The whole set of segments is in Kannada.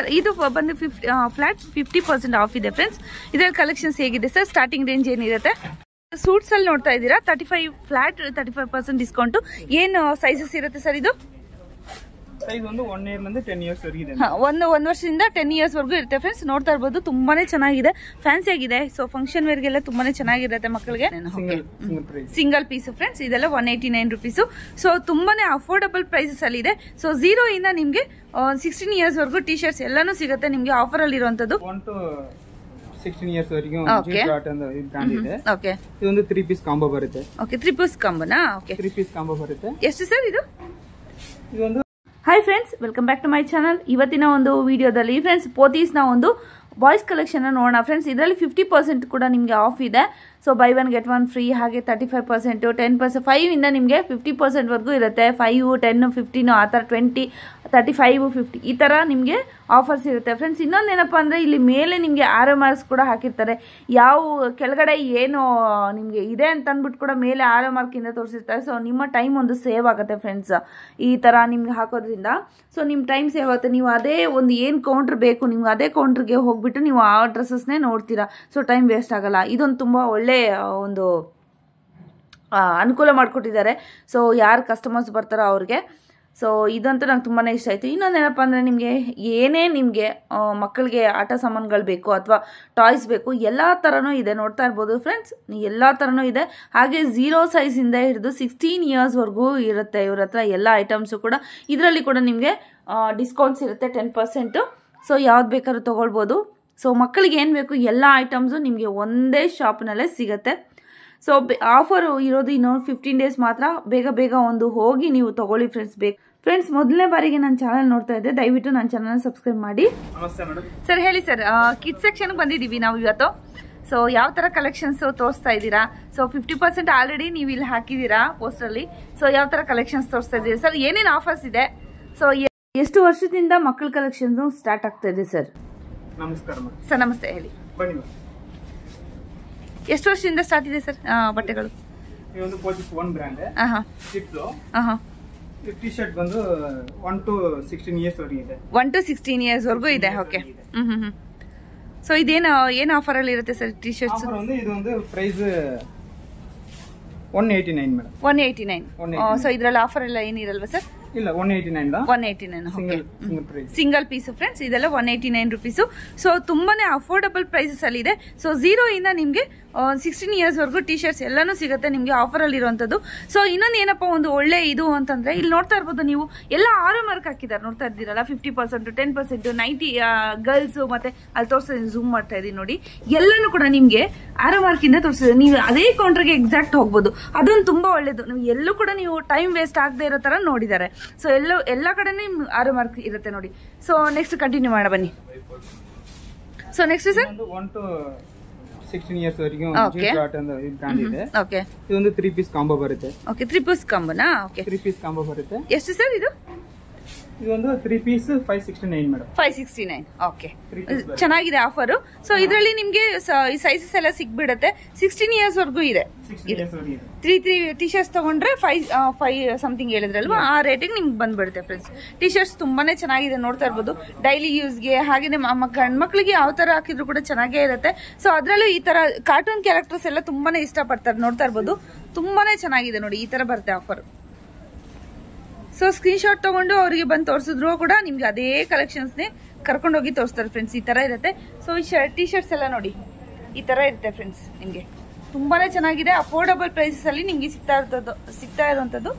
ಸರ್ ಇದು ಬಂದು ಫ್ಲಾಟ್ 50% ಆಫ್ ಇದೆ ಫ್ರೆಂಡ್ಸ್. ಇದರಲ್ಲಿ ಕಲೆಕ್ಷನ್ಸ್ ಹೇಗಿದೆ ಸರ್? ಸ್ಟಾರ್ಟಿಂಗ್ ರೇಂಜ್ ಏನಿರುತ್ತೆ? ಸೂಟ್ಸ್ ಅಲ್ಲಿ ನೋಡ್ತಾ ಇದ್ದೀರಾ 35% ಡಿಸ್ಕೌಂಟ್. ಏನು ಸೈಜಸ್ ಇರುತ್ತೆ ಸರ್? ಇದು ಸೈಜ್ ಒಂದು 1 ಇಯರ್ ಇಂದ 10 ಇಯರ್ಸ್ ವರೆಗೆ ಇದೆ. ಒಂದು ವರ್ಷದಿಂದ 10 ಇಯರ್ಸ್ ವರೆಗೂ ಇರುತ್ತೆ ಫ್ರೆಂಡ್ಸ್. ನೋಡ್ತಾ ಇರಬಹುದು ತುಂಬಾನೇ ಚೆನ್ನಾಗಿದೆ, ಫ್ಯಾನ್ಸಿ ಆಗಿದೆ. ಸೊ ಫಂಕ್ಷನ್ ವೇರ್ ಗೆಲ್ಲ ತುಂಬಾನೇ ಚೆನ್ನಾಗಿರುತ್ತೆ ಮಕ್ಕಳಿಗೆ. ಸಿಂಗಲ್ ಪೀಸ್ ಫ್ರೆಂಡ್ಸ್, ಇದೆಲ್ಲ 189 ರುಪೀಸ್. ಸೊ ತುಂಬಾನೇ ಅಫೋರ್ಡಬಲ್ ಪ್ರೈಸಸ್ ಅಲ್ಲಿ ಇದೆ. ಸೊ 0 ಇಂದ ನಿಮ್ಗೆ 16 ಇಯರ್ಸ್ ವರೆಗೂ ಟಿ ಶರ್ಟ್ಸ್ ಎಲ್ಲಾನು ಸಿಗುತ್ತೆ ನಿಮ್ಗೆ ಆಫರ್ ಅಲ್ಲಿ ಇರುವಂತದ್ದು. 16 ಇಯರ್ಸ್ ವರೆಗೆ ಓಕೆ. ಇದೊಂದು 3 ಪೀಸ್ ಕಾಂಬೋ ಬರುತ್ತೆ. ಓಕೆ, 3 ಪೀಸ್ ಕಾಂಬೋನಾ? ಓಕೆ, 3 ಪೀಸ್ ಕಾಂಬೋ ಬರುತ್ತೆ. ಎಷ್ಟು ಸರ್ ಇದು? ಇದೊಂದು hi friends, welcome back to my channel. ಇವತ್ತಿನ ಒಂದು ವಿಡಿಯೋದಲ್ಲಿ ಫ್ರೆಂಡ್ಸ್ ಪೋತೀಸ್ನ ಒಂದು ಬಾಯ್ಸ್ ಕಲೆಕ್ಷನ್ ನೋಡೋಣ ಫ್ರೆಂಡ್ಸ್. ಇದರಲ್ಲಿ 50% ಕೂಡ ನಿಮಗೆ ಆಫ್ ಇದೆ. ಸೊ ಬೈ 1 get 1 ಫ್ರೀ, ಹಾಗೆ 35%, 10%, 5 ಇಂದ ನಿಮಗೆ 50% ವರೆಗೂ ಇರುತ್ತೆ. 5, 10, 15 ಆ ಥರ 20, 35, 50 ಈ ಥರ ನಿಮಗೆ ಆಫರ್ಸ್ ಇರುತ್ತೆ ಫ್ರೆಂಡ್ಸ್. ಇನ್ನೊಂದೇನಪ್ಪ ಅಂದರೆ ಇಲ್ಲಿ ಮೇಲೆ ನಿಮಗೆ RMRs ಕೂಡ ಹಾಕಿರ್ತಾರೆ. ಯಾವ ಕೆಳಗಡೆ ಏನು ನಿಮಗೆ ಇದೆ ಅಂತ ಅಂದ್ಬಿಟ್ಟು ಕೂಡ ಮೇಲೆ RMRಕಿಂದ ತೋರಿಸಿರ್ತಾರೆ. ಸೊ ನಿಮ್ಮ ಟೈಮ್ ಒಂದು ಸೇವ್ ಆಗುತ್ತೆ ಫ್ರೆಂಡ್ಸ್ ಈ ಥರ ನಿಮ್ಗೆ ಹಾಕೋದ್ರಿಂದ. ಸೊ ನಿಮ್ಮ ಟೈಮ್ ಸೇವ್ ಆಗುತ್ತೆ. ನೀವು ಅದೇ ಒಂದು ಏನು ಕೌಂಟ್ರ್ ಬೇಕು ನಿಮ್ಗೆ ಅದೇ ಕೌಂಟ್ರಿಗೆ ಹೋಗ್ಬಿಟ್ಟು ನೀವು ಆ ಡ್ರೆಸ್ಸಸ್ನೇ ನೋಡ್ತೀರಾ. ಸೊ ಟೈಮ್ ವೇಸ್ಟ್ ಆಗಲ್ಲ. ಇದೊಂದು ತುಂಬ ಒಳ್ಳೆ ಒಂದು ಅನುಕೂಲ ಮಾಡಿಕೊಟ್ಟಿದ್ದಾರೆ. ಸೊ ಯಾರು ಕಸ್ಟಮರ್ಸ್ ಬರ್ತಾರೋ ಅವ್ರಿಗೆ. ಸೊ ಇದಂತೂ ನಂಗೆ ತುಂಬಾ ಇಷ್ಟ ಆಯಿತು. ಇನ್ನೊಂದೇನಪ್ಪ ಅಂದರೆ ನಿಮಗೆ ಏನೇ ನಿಮಗೆ ಮಕ್ಕಳಿಗೆ ಆಟ ಸಾಮಾನುಗಳು ಬೇಕು ಅಥವಾ ಟಾಯ್ಸ್ ಬೇಕು ಎಲ್ಲ ಥರನೂ ಇದೆ. ನೋಡ್ತಾ ಇರ್ಬೋದು ಫ್ರೆಂಡ್ಸ್, ಎಲ್ಲ ಥರನೂ ಇದೆ. ಹಾಗೆ 0 ಸೈಜಿಂದ ಹಿಡಿದು 16 ಇಯರ್ಸ್ವರೆಗೂ ಇರುತ್ತೆ ಇವ್ರ ಹತ್ರ ಎಲ್ಲ ಐಟಮ್ಸು ಕೂಡ. ಇದರಲ್ಲಿ ಕೂಡ ನಿಮಗೆ ಡಿಸ್ಕೌಂಟ್ಸ್ ಇರುತ್ತೆ 10%. ಸೊ ಯಾವ್ದು ಬೇಕಾದ್ರೂ ತೊಗೊಳ್ಬೋದು. ಸೊ ಮಕ್ಕಳಿಗೆ ಏನು ಬೇಕು ಎಲ್ಲ ಐಟಮ್ಸು ನಿಮಗೆ ಒಂದೇ ಶಾಪ್ನಲ್ಲೇ ಸಿಗುತ್ತೆ. ಸೊ ಆಫರು ಇರೋದು ಇನ್ನೂ 15 ಡೇಸ್ ಮಾತ್ರ. ಬೇಗ ಒಂದು ಹೋಗಿ ನೀವು ತಗೊಳ್ಳಿ ಫ್ರೆಂಡ್ಸ್. ಮೊದಲನೇ ಬಾರಿಗೆ ನನ್ನ ಚಾನಲ್ ನೋಡ್ತಾ ಇದ್ದೆ, ದಯವಿಟ್ಟು ನನ್ನ ಚಾನಲ್ ಸಬ್ಸ್ಕ್ರೈಬ್ ಮಾಡಿ. ಸರ್ ಹೇಳಿ ಸರ್, ಕಿಡ್ಸ್ ಸೆಕ್ಷನ್ ಬಂದಿದ್ದೀವಿ ನಾವು ಇವತ್ತು. ಸೊ ಯಾವ ಥರ ಕಲೆಕ್ಷನ್ಸ್ ತೋರಿಸ್ತಾ ಇದ್ದೀರಾ? ಸೊ 50% ಆಲ್ರೆಡಿ ನೀವು ಇಲ್ಲಿ ಹಾಕಿದ್ದೀರಾ ಪೋಸ್ಟಲ್ಲಿ. ಸೊ ಯಾವ ಥರ ಕಲೆಕ್ಷನ್ಸ್ ತೋರಿಸ್ತಾ ಇದ್ದೀರಾ ಸರ್? ಏನೇನು ಆಫರ್ಸ್ ಇದೆ? ಸೊ ಎಷ್ಟು ವರ್ಷದಿಂದ ಮಕ್ಕಳ ಕಲೆಕ್ಷನ್ ಸ್ಟಾರ್ಟ್ ಆಗ್ತಾ ಇದೆ ಸರ್? ನಮಸ್ಕಾರ ಸರ್. ನಮಸ್ತೆ, ಹೇಳಿ. ಎಷ್ಟು ವರ್ಷದಿಂದ ಸ್ಟಾರ್ಟ್ ಇದೆ ಸರ್ ಬಟ್ಟೆಗಳು? ಇದೊಂದು ಪೋಚಿಸ್ ಒನ್ ಬ್ರ್ಯಾಂಡ್. ಟಿ ಶರ್ಟ್ ಬಂದು 1 to 16 ಇಯರ್ಸ್ ವರೆಗೆ ಇದೆ. 1 to 16 ಇಯರ್ಸ್ ವರೆಗೂ ಇದೆ. ಓಕೆ. ಸೊ ಇದೇನು ಏನು ಆಫರ್ ಅಲ್ಲಿ ಇರುತ್ತೆ ಸರ್ ಟಿ ಶರ್ಟ್ಸ್? ಇದೊಂದು ಪ್ರೈಸ್ 189 ಮೇಡಮ್. 189. ಸೊ ಇದ್ರಲ್ಲಿ ಆಫರ್ ಎಲ್ಲ ಏನಿರಲ್ವಾ ಸರ್? ಇಲ್ಲ, 189 ಸಿಂಗಲ್ ಪೀಸ್ ಫ್ರೆಂಡ್ಸ್. ಇದೆಲ್ಲ 189 ರುಪೀಸು. ಸೊ ತುಂಬಾನೇ ಅಫೋರ್ಡಬಲ್ ಪ್ರೈಸಸ್ ಅಲ್ಲಿ ಇದೆ. ಸೊ 0 ಇಂದ ನಿಮ್ಗೆ 16 ಇಯರ್ಸ್ ವರೆಗೂ ಟಿ ಶರ್ಟ್ಸ್ ಎಲ್ಲಾನು ಸಿಗುತ್ತೆ ನಿಮ್ಗೆ ಆಫರ್ ಅಲ್ಲಿ ಇರುವಂತದ್ದು. ಸೊ ಇನ್ನೊಂದು ಏನಪ್ಪ ಒಂದು ಒಳ್ಳೆ ಇದು ಅಂತಂದ್ರೆ ಇಲ್ಲಿ ನೋಡ್ತಾ ಇರ್ಬೋದು ನೀವು ಎಲ್ಲ RMR ಹಾಕಿದ್ದಾರೆ. ನೋಡ್ತಾ ಇದ್ದೀರಲ್ಲ 50%, 10%, 90 ಗರ್ಲ್ಸ್ ಮತ್ತೆ ಅಲ್ಲಿ ತೋರಿಸ್ತಾ ಝೂಮ್ ಮಾಡ್ತಾ ಇದೀನಿ ನೋಡಿ. ಎಲ್ಲಾನು ಕೂಡ ನಿಮ್ಗೆ RMRಕಿಂದ ತೋರಿಸಿದ್ರೆ ನೀವು ಅದೇ ಕೌಂಟರ್ಗೆ ಎಕ್ಸಾಕ್ಟ್ ಹೋಗ್ಬೋದು. ಅದೊಂದು ತುಂಬಾ ಒಳ್ಳೇದು. ನೀವು ಎಲ್ಲೂ ಕೂಡ ನೀವು ಟೈಮ್ ವೇಸ್ಟ್ ಆಗದೆ ಇರೋ ತರ ನೋಡಿದ್ದಾರೆ. ಸೊ ಎಲ್ಲ ಕಡೆನೇ RMR ಇರುತ್ತೆ ನೋಡಿ. ಸೊ ನೆಕ್ಸ್ಟ್ ಕಂಟಿನ್ಯೂ ಮಾಡ ಬನ್ನಿ. So next sir 1 to 16 years ವರೆಗೆ ಬ್ರ್ಯಾಂಡ್ ಇದೆ. ಓಕೆ. ಇದೊಂದು 3 ಪೀಸ್ ಕಾಂಬೋ ಬರುತ್ತೆ. ಓಕೆ, 3 ಪೀಸ್ ಕಾಂಬೋನಾ? ಓಕೆ, 3 ಪೀಸ್ ಕಾಂಬೋ ಬರುತ್ತೆ. ಎಷ್ಟು ಸರ್ ಇದು? ಇದೊಂದು 3 ಪೀಸ್ 569 ಮೇಡಮ್. 569. ಓಕೆ, ಚೆನ್ನಾಗಿದೆ ಆಫರ್. ಸೊ ಇದರಲ್ಲಿ ನಿಮ್ಗೆ ಸೈಜಸ್ ಎಲ್ಲ ಸಿಗ್ಬಿಡುತ್ತೆ. 16 ಇಯರ್ಸ್ ವರೆಗೂ ಇದೆ. 3 ಟಿ ಶರ್ಟ್ಸ್ ತಗೊಂಡ್ರೆ 5 ಸಮಥಿಂಗ್ ಹೇಳಿದ್ರಲ್ವಾ, ಆ ರೇಟಿಗೆ ನಿಮ್ಗೆ ಬಂದ್ಬಿಡುತ್ತೆ ಫ್ರೆಂಡ್ಸ್. ಟಿ ಶರ್ಟ್ಸ್ ತುಂಬಾನೇ ಚೆನ್ನಾಗಿದೆ. ನೋಡ್ತಾ ಇರ್ಬೋದು ಡೈಲಿ ಯೂಸ್ಗೆ, ಹಾಗೇನೆ ಗಂಡ್ಮಕ್ಳಿಗೆ ಯಾವ ತರ ಹಾಕಿದ್ರು ಕೂಡ ಚೆನ್ನಾಗೇ ಇರುತ್ತೆ. ಸೊ ಅದ್ರಲ್ಲೂ ಈ ತರ ಕಾರ್ಟೂನ್ ಕ್ಯಾರೆಕ್ಟರ್ಸ್ ಎಲ್ಲ ತುಂಬಾನೇ ಇಷ್ಟಪಡ್ತಾರೆ. ನೋಡ್ತಾ ಇರ್ಬೋದು ತುಂಬಾನೇ ಚೆನ್ನಾಗಿದೆ ನೋಡಿ. ಈ ತರ ಬರುತ್ತೆ ಆಫರ್. ಸೊ ಸ್ಕ್ರೀನ್ ಶಾಟ್ ತಗೊಂಡು ಅವರಿಗೆ ಬಂದು ತೋರಿಸಿದ್ರು ಕೂಡ ನಿಮ್ಗೆ ಅದೇ ಕಲೆಕ್ಷನ್ಸ್ನೇ ಕರ್ಕೊಂಡೋಗಿ ತೋರಿಸ್ತಾರೆ ಫ್ರೆಂಡ್ಸ್. ಈ ತರ ಇರುತ್ತೆ. ಸೊ ಈ ಟಿ ಶರ್ಟ್ಸ್ ಎಲ್ಲ ನೋಡಿ ಈ ತರ ಇರುತ್ತೆ ಫ್ರೆಂಡ್ಸ್. ನಿಮ್ಗೆ ತುಂಬಾನೇ ಚೆನ್ನಾಗಿದೆ. ಅಫೋರ್ಡಬಲ್ ಪ್ರೈಸಸ್ ಅಲ್ಲಿ ನಿಮ್ಗೆ ಸಿಗ್ತಾ ಇರುವಂತದ್ದು.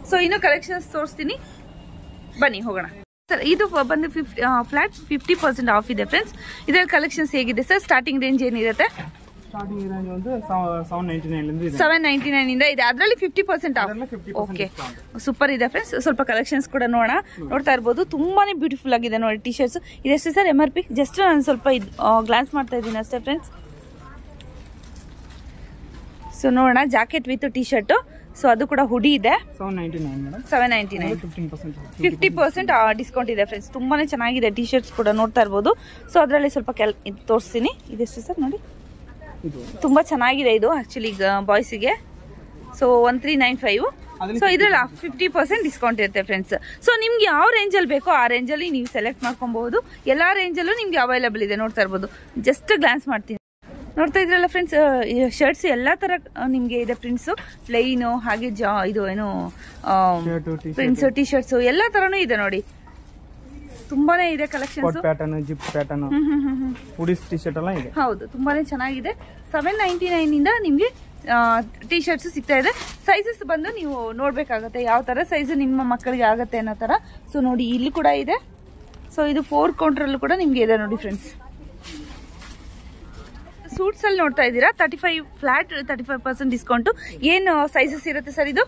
ಸೊ ಇನ್ನು ಕಲೆಕ್ಷನ್ಸ್ ತೋರಿಸ್ತೀನಿ, ಬನ್ನಿ ಹೋಗೋಣ ಸರ್. ಇದು ಬಂದು ಫ್ಲಾಟ್ 50% ಆಫ್ ಇದೆ ಫ್ರೆಂಡ್ಸ್. ಇದರಲ್ಲಿ ಕಲೆಕ್ಷನ್ಸ್ ಹೇಗಿದೆ ಸರ್? ಸ್ಟಾರ್ಟಿಂಗ್ ರೇಂಜ್ ಏನಿರುತ್ತೆ? ಸ್ಟಾರ್ಟಿಂಗ್ ರೇಂಜ್ ಒಂದು 799 799 ಇಂದ ಇದೆ. ಅದರಲ್ಲಿ 50% ಆಫ್. ಓಕೆ, ಸೂಪರ್ ಇದೆ ಫ್ರೆಂಡ್ಸ್. ಸ್ವಲ್ಪ ಕಲೆಕ್ಷನ್ಸ್ ಕೂಡ ನೋಡೋಣ. ನೋಡ್ತಾ ಇರ್ಬೋದು ತುಂಬಾನೇ ಬ್ಯೂಟಿಫುಲ್ ಆಗಿದೆ ನೋಡಿ ಟಿ ಶರ್ಟ್ಸ್. ಇದೆಷ್ಟು ಸರ್ MRP? ಜಸ್ಟ್ ನಾನು ಸ್ವಲ್ಪ ಗ್ಲಾನ್ಸ್ ಮಾಡ್ತಾ ಇದ್ದೀನಿ ಅಷ್ಟೇ ಫ್ರೆಂಡ್ಸ್. ಸೊ ನೋಡೋಣ, jacket with T shirt. So ಅದು ಕೂಡ ಹುಡಿ ಇದೆ. 799. 50% ಡಿಸ್ಕೌಂಟ್ ಇದೆ ಫ್ರೆಂಡ್ಸ್. ತುಂಬಾನೇ ಚೆನ್ನಾಗಿದೆ ಟಿ ಶರ್ಟ್ಸ್ ಕೂಡ ನೋಡ್ತಾ ಇರ್ಬೋದು. ಸೊ ಅದರಲ್ಲಿ ಸ್ವಲ್ಪ ತೋರಿಸ್ತೀನಿ. ಇದೆಷ್ಟು ಸರ್ ನೋಡಿ? ತುಂಬಾ ಚೆನ್ನಾಗಿದೆ ಇದು ಆಕ್ಚುಲಿ ಬಾಯ್ಸಿಗೆ. ಸೊ 1395. ಸೊ ಇದ್ರಲ್ಲಿ 50% ಡಿಸ್ಕೌಂಟ್ ಇರುತ್ತೆ ಫ್ರೆಂಡ್ಸ್. ಸೊ ನಿಮ್ಗೆ ಯಾವ ರೇಂಜಲ್ಲಿ ಬೇಕೋ ಆ ರೇಂಜಲ್ಲಿ ನೀವು ಸೆಲೆಕ್ಟ್ ಮಾಡ್ಕೊಬಹುದು. ಎಲ್ಲ ರೇಂಜಲ್ಲೂ ನಿಮ್ಗೆ ಅವೈಲೇಬಲ್ ಇದೆ, ನೋಡ್ತಾ ಇರ್ಬೋದು. ಜಸ್ಟ್ ಗ್ಲಾನ್ಸ್ ಮಾಡ್ತೀನಿ, ನೋಡ್ತಾ ಇದ್ರಲ್ಲ ಫ್ರೆಂಡ್ಸ್. ಶರ್ಟ್ಸ್ ಎಲ್ಲ ತರ ನಿಮ್ಗೆ ಇದೆ, ಪ್ರಿಂಟ್ಸು, ಪ್ಲೈನು, ಹಾಗೆ ಇದು ಏನು ಪ್ರಿಂಟ್ಸ್, ಟಿ ಶರ್ಟ್ಸ್ ಎಲ್ಲ ತರನು ಇದೆ ನೋಡಿ. ತುಂಬಾನೇ ಇದೆ collections. Pattern, zip pattern, hoodies T shirt ಎಲ್ಲ ಇದೆ. ಹೌದು, ತುಂಬಾನೇ ಚೆನ್ನಾಗಿದೆ. 799 ಇಂದ ನಿಮ್ಗೆ ಟಿ ಶರ್ಟ್ಸ್ ಸಿಗ್ತಾ ಇದೆ. ಸೈಜಸ್ ಬಂದು ನೀವು ನೋಡ್ಬೇಕಾಗತ್ತೆ, ಯಾವ ತರ ಸೈಜ್ ನಿಮ್ಮ ಮಕ್ಕಳಿಗೆ ಆಗತ್ತೆ ಅನ್ನೋ ತರ. ಸೊ ನೋಡಿ, ಇಲ್ಲಿ ಕೂಡ ಇದೆ. ಸೊ ಇದು 4 ಕೌಂಟರ್ ಕೂಡ ನಿಮ್ಗೆ ಇದೆ ನೋಡಿ ಫ್ರೆಂಡ್ಸ್. ಸೂಟ್ಸ್ ಅಲ್ಲಿ ನೋಡ್ತಾ ಇದ್ದೀರಾ, 35% ಡಿಸ್ಕೌಂಟ್. ಏನು ಸೈಜಸ್ ಇರುತ್ತೆ ಸರ್ ಇದು?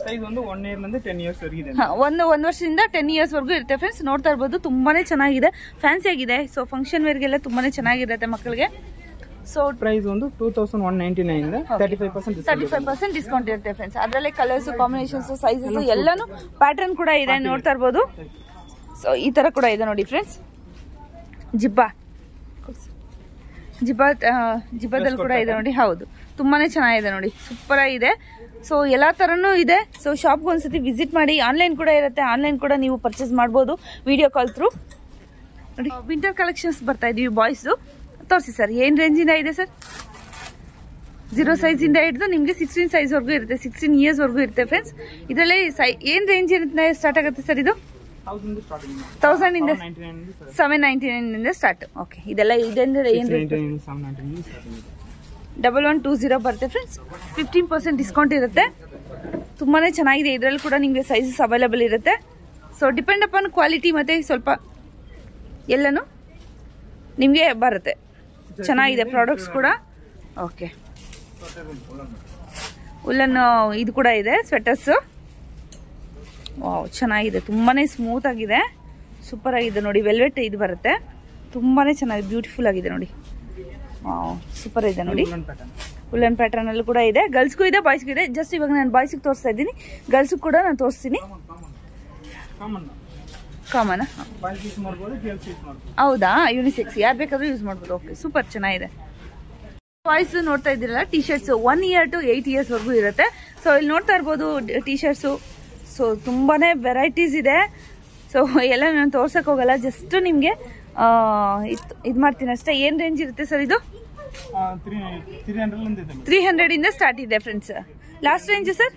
ಸೈಜ್ ಒಂದು 1 ಇಯರ್ ಇಂದ 10 ಇಯರ್ಸ್ ವರೆಗೆ ಇದೆ. ಒಂದು ವರ್ಷದಿಂದ 10 ಇಯರ್ಸ್ ವರೆಗೂ ಇರುತ್ತೆ ಫ್ರೆಂಡ್ಸ್. ನೋಡ್ತಾ ಇರ್ಬೋದು, ತುಂಬಾನೇ ಚೆನ್ನಾಗಿದೆ, ಫ್ಯಾನ್ಸಿ ಆಗಿದೆ. ಸೊ ಫಂಕ್ಷನ್ ವೇರ್ಗೆಲ್ಲ ತುಂಬಾನೇ ಚೆನ್ನಾಗಿರುತ್ತೆ ಮಕ್ಕಳಿಗೆ. ಸೊ ಪ್ರೈಸ್ ಒಂದು 2199 ಇಂದ 35% ಡಿಸ್ಕೌಂಟ್ ಇರುತ್ತೆ ಫ್ರೆಂಡ್ಸ್. ಅದರಲ್ಲೇ ಕಲರ್ಸ್, ಕಾಂಬಿನೇಷನ್ಸ್, ಸೈಜಸ್ ಎಲ್ಲಾನು, ಪ್ಯಾಟರ್ನ್ ಕೂಡ ಇದೆ, ನೋಡ್ತಾ ಇರ್ಬೋದು. ಸೊ ಈ ತರ ಕೂಡ ಇದೆ ನೋಡಿ ಫ್ರೆಂಡ್ಸ್. ಜಿಬ್ಬದಲ್ಲಿ ಕೂಡ ಇದೆ ನೋಡಿ. ಹೌದು, ತುಂಬಾನೇ ಚೆನ್ನಾಗಿದೆ ನೋಡಿ, ಸೂಪರ್ ಆಗಿದೆ. ಸೊ ಎಲ್ಲಾ ತರನು ಇದೆ. ಸೊ ಶಾಪ್ಗೆ ಒಂದ್ಸತಿ ವಿಸಿಟ್ ಮಾಡಿ. ಆನ್ಲೈನ್ ಕೂಡ ಇರುತ್ತೆ, ಆನ್ಲೈನ್ ಕೂಡ ನೀವು ಪರ್ಚೇಸ್ ಮಾಡ್ಬೋದು ವಿಡಿಯೋ ಕಾಲ್ ಥ್ರೂ. ನೋಡಿ, ವಿಂಟರ್ ಕಲೆಕ್ಷನ್ಸ್ ಬರ್ತಾ ಇದೀವಿ ಬಾಯ್ಸ್. ತೋರಿಸಿ ಸರ್, ಏನ್ ರೇಂಜ್ ಇಂದ ಇದೆ ಸರ್? 0 ಸೈಜ್ ಇಂದ ಹಿಡಿದು ನಿಮ್ಗೆ 16 ಸೈಜ್ ವರ್ಗೂ ಇರುತ್ತೆ, 16 ಇಯರ್ಸ್ ವರ್ಗೂ ಇರುತ್ತೆ ಫ್ರೆಂಡ್ಸ್. ಇದರಲ್ಲಿ ಏನ್ ರೇಂಜ್ ಇರುತ್ತೆ ಸ್ಟಾರ್ಟ್ ಆಗುತ್ತೆ ಸರ್? ಇದು 1000 ಇಂದ 799 ಇಂದ ಸ್ಟಾರ್ಟ್. ಓಕೆ, ಇದೆಲ್ಲ ಇದೆ ಅಂದ್ರೆ ಏನ್ 1120 ಬರುತ್ತೆ ಫ್ರೆಂಡ್ಸ್. 15% ಡಿಸ್ಕೌಂಟ್ ಇರುತ್ತೆ. ತುಂಬಾನೇ ಚೆನ್ನಾಗಿದೆ. ಇದರಲ್ಲಿ ಕೂಡ ನಿಮಗೆ ಸೈಜಸ್ ಅವೈಲೇಬಲ್ ಇರುತ್ತೆ. ಸೊ ಡಿಪೆಂಡ್ ಅಪಾನ್ ಕ್ವಾಲಿಟಿ ಮತ್ತೆ ಸ್ವಲ್ಪ ಎಲ್ಲನೂ ನಿಮಗೆ ಬರುತ್ತೆ. ಚೆನ್ನಾಗಿದೆ ಪ್ರಾಡಕ್ಟ್ಸ್ ಕೂಡ. ಓಕೆ, ಉಲ್ಲನ್ ಇದು ಕೂಡ ಇದೆ, ಸ್ವೆಟರ್ಸ್. ವಾವ್, ಚೆನ್ನಾಗಿದೆ, ತುಂಬಾನೇ ಸ್ಮೂತ್ ಆಗಿದೆ, ಸೂಪರ್ ಆಗಿದೆ ನೋಡಿ. ವೆಲ್ವೆಟ್ ಇದು ಬರುತ್ತೆ, ತುಂಬಾನೇ ಚೆನ್ನಾಗಿದೆ, ಬ್ಯೂಟಿಫುಲ್ ಆಗಿದೆ ನೋಡಿ. ವಾವ್, ಸೂಪರ್ ಇದೆ ನೋಡಿ. ಉಲ್ಲನ್ ಪ್ಯಾಟರ್ನ್ ಅಲ್ಲೂ ಕೂಡ ಇದೆ, ಗರ್ಲ್ಸ್ಗೂ ಇದೆ, ಬಾಯ್ಸ್ಗೂ ಇದೆ. ಜಸ್ಟ್ ಇವಾಗ ನಾನು ಬಾಯ್ಸ್ಗೆ ತೋರಿಸ್ತಾ ಇದ್ದೀನಿ, ಗರ್ಲ್ಸ್ಗೂ ಕೂಡ ನಾನು ತೋರಿಸ್ತೀನಿ. ಕಾಮನ್, ಹೌದಾ? ಯೂನಿಸೆಕ್ಸ್, ಯಾರು ಬೇಕಾದ್ರೂ ಯೂಸ್ ಮಾಡ್ಬೋದು. ಓಕೆ, ಸೂಪರ್ ಚೆನ್ನಾಗಿದೆ. ಬಾಯ್ಸ್ ನೋಡ್ತಾ ಇದ್ದೀರಲ್ಲ, T shirts 1 year to 8 years ವರ್ಗೂ ಇರುತ್ತೆ. ಸೊ ಇಲ್ಲಿ ನೋಡ್ತಾ ಇರ್ಬೋದು ಟಿ ಶರ್ಟ್ಸು. ಸೊ ತುಂಬಾನೇ ವೆರೈಟೀಸ್ ಇದೆ. ಸೊ ಎಲ್ಲ ನಾನು ತೋರ್ಸಕ್ ಹೋಗಲ್ಲ, ಜಸ್ಟ್ ನಿಮ್ಗೆ ಇದು ಮಾಡ್ತೀನಿ ಅಷ್ಟೇ. ಏನ್ ರೇಂಜ್ ಇರುತ್ತೆ ಸರ್ ಇದು? 300 ಇಂದ ಸ್ಟಾರ್ಟ್ ಇದೆ ಫ್ರೆಂಡ್ಸ್. Last range sir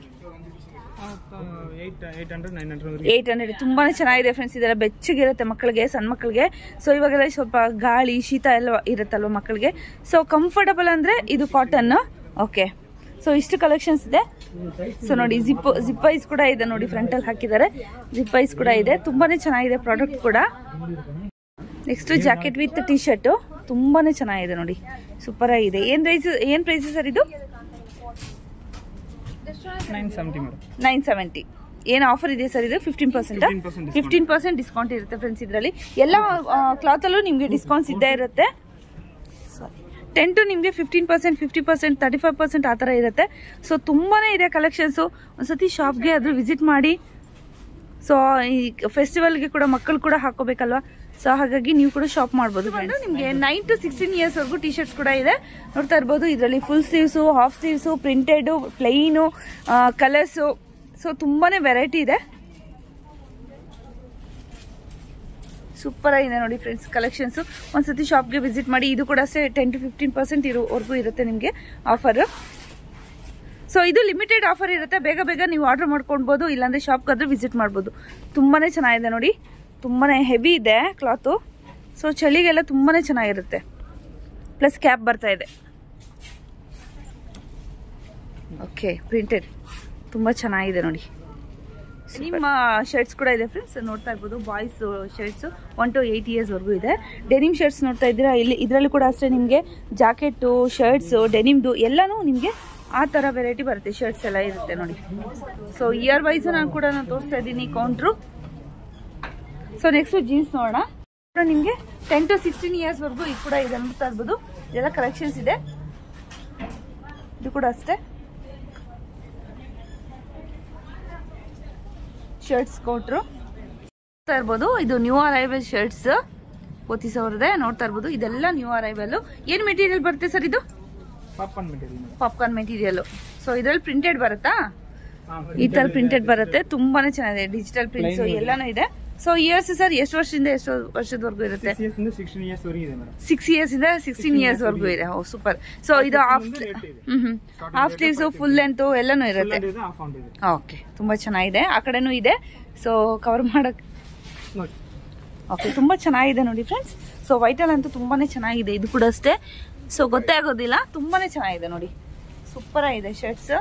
800. ತುಂಬಾನೇ ಚೆನ್ನಾಗಿದೆ ಫ್ರೆಂಡ್ಸ್. ಇದೆಲ್ಲ ಬೆಚ್ಚಗಿರುತ್ತೆ ಮಕ್ಕಳಿಗೆ, ಸಣ್ಣ ಮಕ್ಕಳಿಗೆ. ಸೊ ಇವಾಗೆಲ್ಲ ಸ್ವಲ್ಪ ಗಾಳಿ, ಶೀತ ಎಲ್ಲ ಇರುತ್ತಲ್ವ ಮಕ್ಕಳಿಗೆ. ಸೊ ಕಂಫರ್ಟಬಲ್ ಅಂದ್ರೆ ಇದು ಕಾಟನ್. ಓಕೆ, ಸೊ ಇಷ್ಟು ಕಲೆಕ್ಷನ್ಸ್ ಇದೆ. ಸೊ ನೋಡಿ, ಜಿಪ್ ವೈಸ್ ಕೂಡ ಇದೆ ನೋಡಿ, ಫ್ರಂಟ್ ಅಲ್ಲಿ ಹಾಕಿದ್ದಾರೆ. ಜಿಪ್ ವೈಸ್ ಕೂಡ ಇದೆ, ತುಂಬಾನೇ ಚೆನ್ನಾಗಿದೆ ಪ್ರಾಡಕ್ಟ್ ಕೂಡ. Next jacket with T shirt, ತುಂಬಾನೇ ಚೆನ್ನಾಗಿದೆ ನೋಡಿ, ಸೂಪರ್ ಆಗಿದೆ. ಏನ್ ಪ್ರೈಸ್ ಸರ್ ಇದು? 970. ಏನ್ ಆಫರ್ ಇದೆ ಸರ್ ಇದು? 15% ಡಿಸ್ಕೌಂಟ್ ಇರುತ್ತೆ ಫ್ರೆಂಡ್ಸ್. ಇದರಲ್ಲಿ ಎಲ್ಲ ಕ್ಲಾತ್ ಅಲ್ಲೂ ನಿಮ್ಗೆ ಡಿಸ್ಕೌಂಟ್ಸ್ ಇದ್ದೇ ಇರುತ್ತೆ. 10 to ನಿಮಗೆ 15%, 50%, 35% ಆ ಥರ ಇರುತ್ತೆ. ಸೊ ತುಂಬಾನೇ ಇದೆ ಕಲೆಕ್ಷನ್ಸು. ಒಂದ್ಸತಿ ಶಾಪ್ಗೆ ಆದ್ರೂ ವಿಸಿಟ್ ಮಾಡಿ. ಸೊ ಈ ಫೆಸ್ಟಿವಲ್ಗೆ ಕೂಡ ಮಕ್ಕಳು ಕೂಡ ಹಾಕೋಬೇಕಲ್ವಾ, ಸೊ ಹಾಗಾಗಿ ನೀವು ಕೂಡ ಶಾಪ್ ಮಾಡ್ಬೋದು. ನಿಮಗೆ 9 to 16 ಇಯರ್ಸ್ ವರೆಗೂ ಟಿ ಶರ್ಟ್ಸ್ ಕೂಡ ಇದೆ, ನೋಡ್ತಾ ಇರ್ಬೋದು. ಇದರಲ್ಲಿ full sleeves, half sleeves, printed, plain, colours. So ತುಂಬಾನೇ ವೆರೈಟಿ ಇದೆ, ಸೂಪರ್ ಆಗಿದೆ ನೋಡಿ ಫ್ರೆಂಡ್ಸ್ ಕಲೆಕ್ಷನ್ಸ್. ಒಂದ್ಸತಿ ಶಾಪ್ಗೆ ವಿಸಿಟ್ ಮಾಡಿ. ಇದು ಕೂಡ ಅಷ್ಟೇ 10 to 15% ಇರೋವರೆಗೂ ಇರುತ್ತೆ ನಿಮಗೆ ಆಫರ್. ಸೊ ಇದು ಲಿಮಿಟೆಡ್ ಆಫರ್ ಇರುತ್ತೆ, ಬೇಗ ಬೇಗ ನೀವು ಆರ್ಡರ್ ಮಾಡ್ಕೊಳ್ಬೋದು, ಇಲ್ಲಾಂದ್ರೆ ಶಾಪ್ಗಾದ್ರೂ ವಿಸಿಟ್ ಮಾಡ್ಬೋದು. ತುಂಬಾನೇ ಚೆನ್ನಾಗಿದೆ ನೋಡಿ, ತುಂಬಾನೇ ಹೆವಿ ಇದೆ ಕ್ಲಾತು. ಸೊ ಚಳಿಗೆಲ್ಲ ತುಂಬಾನೇ ಚೆನ್ನಾಗಿರುತ್ತೆ. ಪ್ಲಸ್ ಕ್ಯಾಪ್ ಬರ್ತಾ ಇದೆ. ಓಕೆ, ಪ್ರಿಂಟೆಡ್ ತುಂಬಾ ಚೆನ್ನಾಗಿದೆ ನೋಡಿ. ನಿಮ್ಮ ಶರ್ಟ್ಸ್ ಕೂಡ ಇದೆ ಫ್ರೆಂಡ್ಸ್, ನೋಡ್ತಾ ಇರ್ಬೋದು. ಬಾಯ್ಸ್ ಶರ್ಟ್ಸ್ 1 to 8 ಇಯರ್ಸ್ ವರೆಗೂ ಇದೆ. ಡೆನಿಮ್ ಶರ್ಟ್ಸ್ ನೋಡ್ತಾ ಇದ್ದೀರಾ, ಇದರಲ್ಲಿ ಕೂಡ ಅಷ್ಟೇ ನಿಮಗೆ ಜಾಕೆಟು, ಶರ್ಟ್ಸು, ಡೆನಿಮ್ದು ಎಲ್ಲನೂ ನಿಮಗೆ ಆ ಥರ ವೆರೈಟಿ ಬರುತ್ತೆ. ಶರ್ಟ್ಸ್ ಎಲ್ಲ ಇರುತ್ತೆ ನೋಡಿ. ಸೊ ಇಯರ್ ವೈಸ್ ನಾನು ತೋರಿಸ್ತಾ ಇದ್ದೀನಿ ಕೌಂಟ್ರು. ಸೊ ನೆಕ್ಸ್ಟ್ ಜೀನ್ಸ್ ನೋಡೋಣ. ನಿಮಗೆ 10 to 16 ಇಯರ್ಸ್ ವರೆಗೂ ಇದು ಕೂಡ ಇದೆ, ನೋಡ್ತಾ ಇರ್ಬೋದು. ಇದೆಲ್ಲ ಕಲೆಕ್ಷನ್ಸ್ ಇದೆ. ಇದು ಕೂಡ ಅಷ್ಟೇ ಶರ್ಟ್ಸ್ ಕೊಟ್ರು, ನೋಡ್ತಾ ಇರ್ಬೋದು. ಇದು ನ್ಯೂ ಅರೈವಲ್ ಶರ್ಟ್ಸ್, ಪೋತಿಸ್ ಅವ್ರದೇ, ನೋಡ್ತಾ ಇರ್ಬೋದು. ಇದೆಲ್ಲ ನ್ಯೂ ಅರೈವಲ್. ಏನ್ ಮೆಟೀರಿಯಲ್ ಬರುತ್ತೆ ಸರ್ ಇದು? Popcorn material. Popcorn material. So ಇದ್ರಲ್ಲಿ ಪ್ರಿಂಟೆಡ್ ಬರುತ್ತಾ? ಈ ತರ ಪ್ರಿಂಟೆಡ್ ಬರುತ್ತೆ, ತುಂಬಾನೇ ಚೆನ್ನಾಗಿದೆ. ಡಿಜಿಟಲ್ ಪ್ರಿಂಟ್ಸ್ ಎಲ್ಲಾನು ಇದೆ. ಸೊ ಇಯರ್ಸ್ ಸರ್ ಎಷ್ಟು ವರ್ಷದಿಂದ ಎಷ್ಟು ವರ್ಷದವರೆಗೂ ಇರುತ್ತೆ? 6 ಇಯರ್ಸ್ ವರೆಗೂ ಇದೆ ಮೇಡಮ್. 6 ಇಯರ್ಸ್ ಇಂದ 16 ಇಯರ್ಸ್ ವರೆಗೂ ಇದೆ. ಓ ಸೂಪರ್. ಸೊ ಇದು ಹಾಫ್ ಸ್ಲೀವ್ಸ್, ಫುಲ್ ಲೆಂತ್ ಎಲ್ಲಾನು ಇರುತ್ತೆ. ಓಕೆ, ತುಂಬಾ ಚೆನ್ನಾಗಿದೆ. ಆ ಕಡೆನೂ ಇದೆ. ಸೊ ಕವರ್ ಮಾಡಕ್ ಓಕೆ, ತುಂಬಾ ಚೆನ್ನಾಗಿದೆ ನೋಡಿ ಫ್ರೆಂಡ್ಸ್. ಸೊ ವೈಟಲ್ ಅಂತೂ ತುಂಬಾನೇ ಚೆನ್ನಾಗಿದೆ. ಇದು ಕೂಡ ಅಷ್ಟೇ. ಸೊ ಗೊತ್ತೇ ಆಗೋದಿಲ್ಲ, ತುಂಬಾನೇ ಚೆನ್ನಾಗಿದೆ ನೋಡಿ. ಸೂಪರ್ ಆಗಿದೆ ಶರ್ಟ್ಸ್.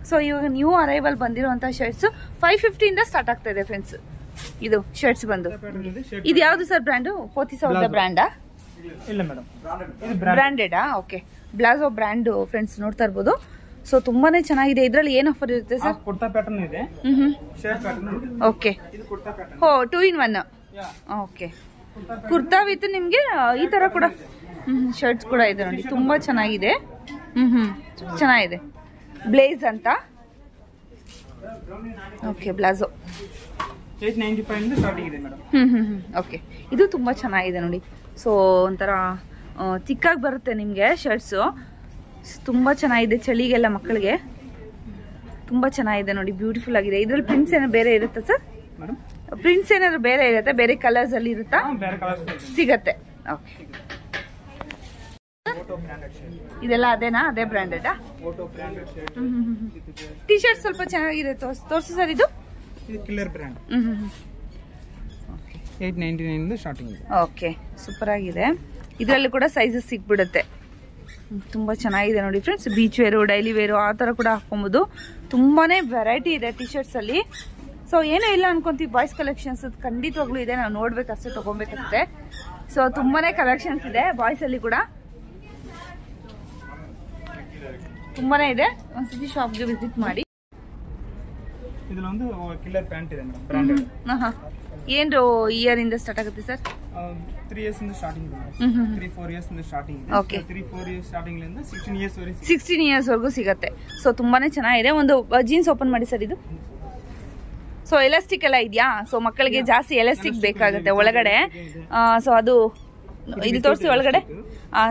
ಸೊ ಇವಾಗ ನ್ಯೂ ಅರೈವಲ್ ಬಂದಿರುವಂತ ಶರ್ಟ್ಸ್ 550 ಇಂದ ಸ್ಟಾರ್ಟ್ ಆಗ್ತಾ ಇದೆ ಫ್ರೆಂಡ್ಸ್. ಇದು ಶರ್ಟ್ಸ್ ಬಂದು ಇದು ಯಾವ್ದು ಸರ್ ಬ್ರ್ಯಾಂಡು? ಪೋತಿಸೌದ ಬ್ರ್ಯಾಂಡಾ? ಇಲ್ಲ ಮೇಡಮ್, ಬ್ರಾಂಡೆಡಾ? ಓಕೆ, ಬ್ಲಾಜೋ ಬ್ರ್ಯಾಂಡ್ ಫ್ರೆಂಡ್ಸ್ ನೋಡ್ತಾ ಇರ್ಬೋದು. ಸೊ ತುಂಬಾನೇ ಚೆನ್ನಾಗಿದೆ. ಇದ್ರಲ್ಲಿ ಏನ್ ಆಫರ್ ಇರುತ್ತೆ ಸರ್? ಕುರ್ತಾ ಪ್ಯಾಟರ್ನ್ ಇದೆ, ಶರ್ಟ್ ಪ್ಯಾಟರ್ನ್. ಓಕೆ, ಇದು kurta pattern. Oh 2 in 1. Okay, kurta with ನಿಮ್ಗೆ ಈ ತರ ಕೂಡ ಶರ್ಟ್ಸ್ ಕೂಡ ಇದೆ ನೋಡಿ. ತುಂಬಾ ಚೆನ್ನಾಗಿದೆ. ಚೆನ್ನಾಗಿದೆ. ಬ್ಲೇಸ್ ಅಂತ. ಓಕೆ, ಬ್ಲಾಜೋ 895 ಇಂದ ಸ್ಟಾರ್ಟಿಂಗ್ ಇದೆ ಮೇಡಮ್. ಓಕೆ, ಇದು ತುಂಬಾ ಚೆನ್ನಾಗಿದೆ ನೋಡಿ. ಸೊ ಒಂಥರ ಚಿಕ್ಕಾಗಿ ಬರುತ್ತೆ ನಿಮಗೆ ಶರ್ಟ್ಸು. ತುಂಬಾ ಚೆನ್ನಾಗಿದೆ ಚಳಿಗೆಲ್ಲ ಮಕ್ಕಳಿಗೆ. ತುಂಬಾ ಚೆನ್ನಾಗಿದೆ ನೋಡಿ, ಬ್ಯೂಟಿಫುಲ್ ಆಗಿದೆ. ಇದ್ರಲ್ಲಿ ಪ್ರಿಂಟ್ಸ್ ಏನಾದ್ರು ಬೇರೆ ಇರುತ್ತಾ ಸರ್? ಪ್ರಿಂಟ್ಸ್ ಏನಾದ್ರು ಬೇರೆ ಇರುತ್ತೆ? ಬೇರೆ ಕಲರ್ಸ್ ಅಲ್ಲಿ ಇರುತ್ತಾ? ಸಿಗತ್ತೆ. ಓಕೆ, ಇದೆಲ್ಲ ಅದೇನಾ? ಅದೇ ಬ್ರಾಂಡೆಡಾ? ಟಿ ಶರ್ಟ್ ಸ್ವಲ್ಪ ಚೆನ್ನಾಗಿದೆ, ತೋರಿಸಿ ಸರ್. ಇದು ಕಿಲ್ಲರ್ ಬ್ರ್ಯಾಂಡ್. 899 ಇಂದ ಸ್ಟಾರ್ಟಿಂಗ್ ಇದೆ. ಓಕೆ, ಸೂಪರ್ ಆಗಿದೆ. ಇದರಲ್ಲಿ ಕೂಡ ಸೈಜಸ್ ಸಿಕ್ಬಿಡುತ್ತೆ. ತುಂಬಾ ಚೆನ್ನಾಗಿದೆ ನೋಡಿ friends. Beach wear, daily wear ಆ ತರ ಕೂಡ ಹಾಕೊಬಹುದು. ತುಂಬಾನೇ ವೆರೈಟಿ ಇದೆ ಟಿ ಶರ್ಟ್ಸ್ ಅಲ್ಲಿ. ಸೊ ಏನೂ ಇಲ್ಲ ಅನ್ಕೊಂತೀವಿ. ಬಾಯ್ಸ್ ಕಲೆಕ್ಷನ್ಸ್ ಖಂಡಿತವಾಗ್ಲೂ ಇದೆ. ನಾವು ನೋಡ್ಬೇಕಷ್ಟೇ, ತಗೊಬೇಕಷ್ಟೇ. ಸೊ ತುಂಬಾನೇ ಕಲೆಕ್ಷನ್ಸ್ ಇದೆ ಬಾಯ್ಸ್ ಅಲ್ಲಿ ಕೂಡ. ತುಂಬಾನೇ ಇದೆ. ಒಂದ್ಸತಿ ಶಾಪ್ಗೆ ವಿಸಿಟ್ ಮಾಡಿ. ಇದರಲ್ಲಿ ಒಂದು ಕಿಲ್ಲರ್ ಪ್ಯಾಂಟ್ ಇದೆ ಮೇಡಮ್, ಬ್ರಾಂಡೆಡ್. ಏನು ಇಯರ್ ಇಂದ ಸ್ಟಾರ್ಟ್ ಆಗುತ್ತೆ ಸರ್? 3 ಇಯರ್ಸ್ ಇಂದ ಸ್ಟಾರ್ಟಿಂಗ್ ಇದೆ. 3-4 ಇಯರ್ಸ್ ಇಂದ ಸ್ಟಾರ್ಟಿಂಗ್ ಇದೆ. ಓಕೆ, 3-4 ಇಯರ್ಸ್ ಸ್ಟಾರ್ಟಿಂಗ್ ಇಂದ 16 ಇಯರ್ಸ್ ವರೆಗೂ 16 ಇಯರ್ಸ್ ವರೆಗೂ ಸಿಗುತ್ತೆ. ಸೊ ತುಂಬಾನೇ ಚೆನ್ನಾಗಿದೆ. ಒಂದು ಜೀನ್ಸ್ ಓಪನ್ ಮಾಡಿ ಸರ್. ಇದು ಸೊ ಎಲಾಸ್ಟಿಕ್ ಎಲ್ಲ ಇದೆಯಾ? ಸೊ ಮಕ್ಕಳಿಗೆ ಜಾಸ್ತಿ ಎಲಾಸ್ಟಿಕ್ ಬೇಕಾಗುತ್ತೆ ಒಳಗಡೆ. ಸೊ ಅದು ಇದು ತೋರಿಸಿ ಒಳಗಡೆ